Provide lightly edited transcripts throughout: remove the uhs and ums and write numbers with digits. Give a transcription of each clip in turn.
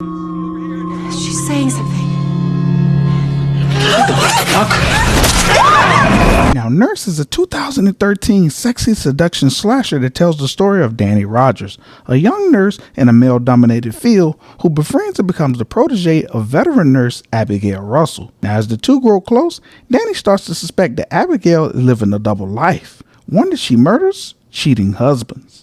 She's saying something. Now, Nurse is a 2013 sexy seduction slasher that tells the story of Danny Rogers, a young nurse in a male-dominated field who befriends and becomes the protege of veteran nurse Abigail Russell. Now, as the two grow close, Danny starts to suspect that Abigail is living a double life, one that she murders cheating husbands.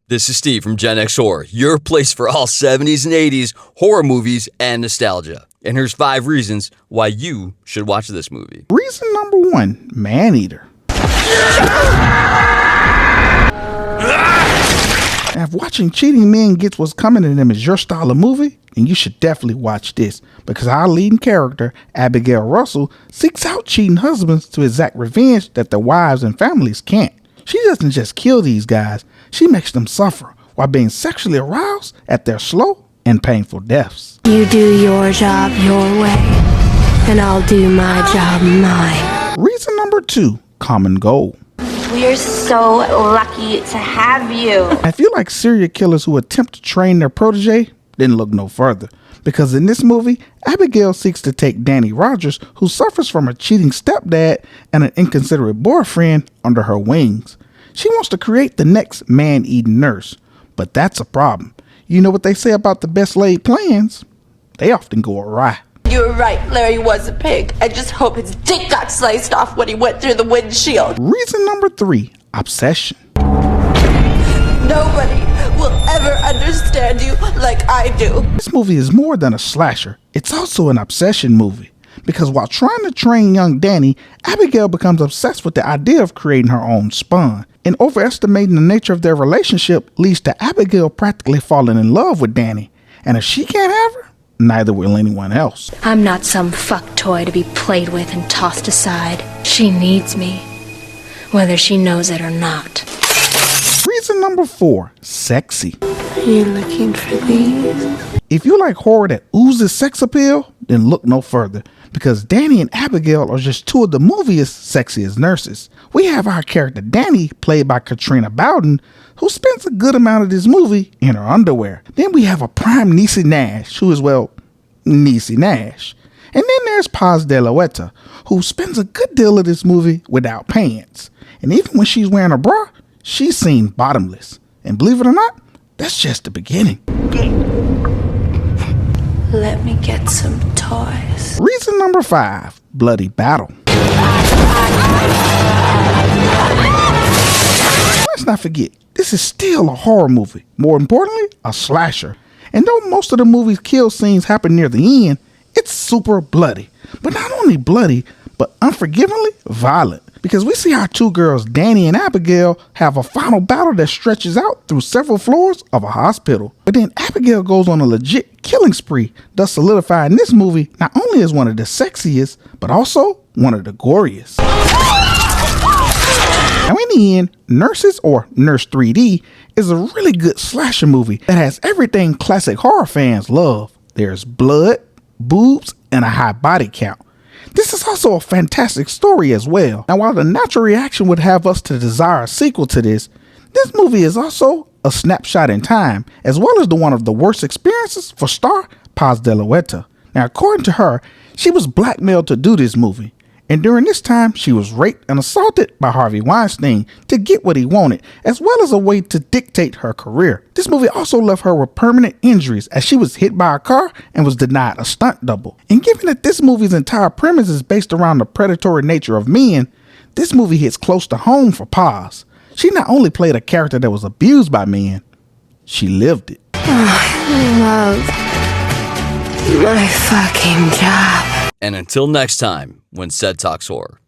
This is Steve from GenXHorror, your place for all 70s and 80s horror movies and nostalgia. And here's 5 reasons why you should watch this movie. Reason number 1, Maneater. Now, if watching cheating men gets what's coming to them is your style of movie, then you should definitely watch this, because our leading character, Abigail Russell, seeks out cheating husbands to exact revenge that their wives and families can't. She doesn't just kill these guys, she makes them suffer while being sexually aroused at their slow and painful deaths. You do your job your way, and I'll do my job mine. Reason number 2, Common Goal. We're so lucky to have you. Now, if you like serial killers who attempt to train their protege, then look no further. Because in this movie, Abigail seeks to take Danny Rogers, who suffers from a cheating stepdad and an inconsiderate boyfriend, under her wings. She wants to create the next man-eating nurse, but that's a problem. You know what they say about the best laid plans? They often go awry. You're right, Larry was a pig. I just hope his dick got sliced off when he went through the windshield. Reason number 3, Obsession. Nobody will ever understand you like I do. This movie is more than a slasher. It's also an obsession movie. Because while trying to train young Danny, Abigail becomes obsessed with the idea of creating her own spawn. And overestimating the nature of their relationship leads to Abigail practically falling in love with Danny. And if she can't have her, neither will anyone else. I'm not some fuck toy to be played with and tossed aside. She needs me, whether she knows it or not. Reason number 4, Sexy. You looking for these? If you like horror that oozes sex appeal, then look no further, because Danny and Abigail are just 2 of the movie's sexiest nurses. We have our character Danny, played by Katrina Bowden, who spends a good amount of this movie in her underwear. Then we have a prime Niecy Nash, who is, well, Niecy Nash. And then there's Paz de la Huerta, who spends a good deal of this movie without pants. And even when she's wearing a bra, she's seen bottomless. And believe it or not, that's just the beginning. Let me get some toys. Reason number 5, Bloody Battle. Let's not forget, this is still a horror movie. More importantly, a slasher. And though most of the movie's kill scenes happen near the end, it's super bloody. But not only bloody, but unforgivingly violent. Because we see our 2 girls, Danny and Abigail, have a final battle that stretches out through several floors of a hospital. But then Abigail goes on a legit killing spree, thus solidifying this movie not only as one of the sexiest, but also one of the goriest. Now in the end, Nurses, or Nurse 3D, is a really good slasher movie that has everything classic horror fans love. There's blood, boobs, and a high body count. This is also a fantastic story as well. Now, while the natural reaction would have us to desire a sequel to this movie is also a snapshot in time, as well as one of the worst experiences for star Paz de la Huerta. Now, according to her, she was blackmailed to do this movie. And during this time, she was raped and assaulted by Harvey Weinstein to get what he wanted, as well as a way to dictate her career. This movie also left her with permanent injuries, as she was hit by a car and was denied a stunt double. And given that this movie's entire premise is based around the predatory nature of men, this movie hits close to home for Paz. She not only played a character that was abused by men, she lived it. I love my fucking job. And until next time, when SēKWL Talks Horror.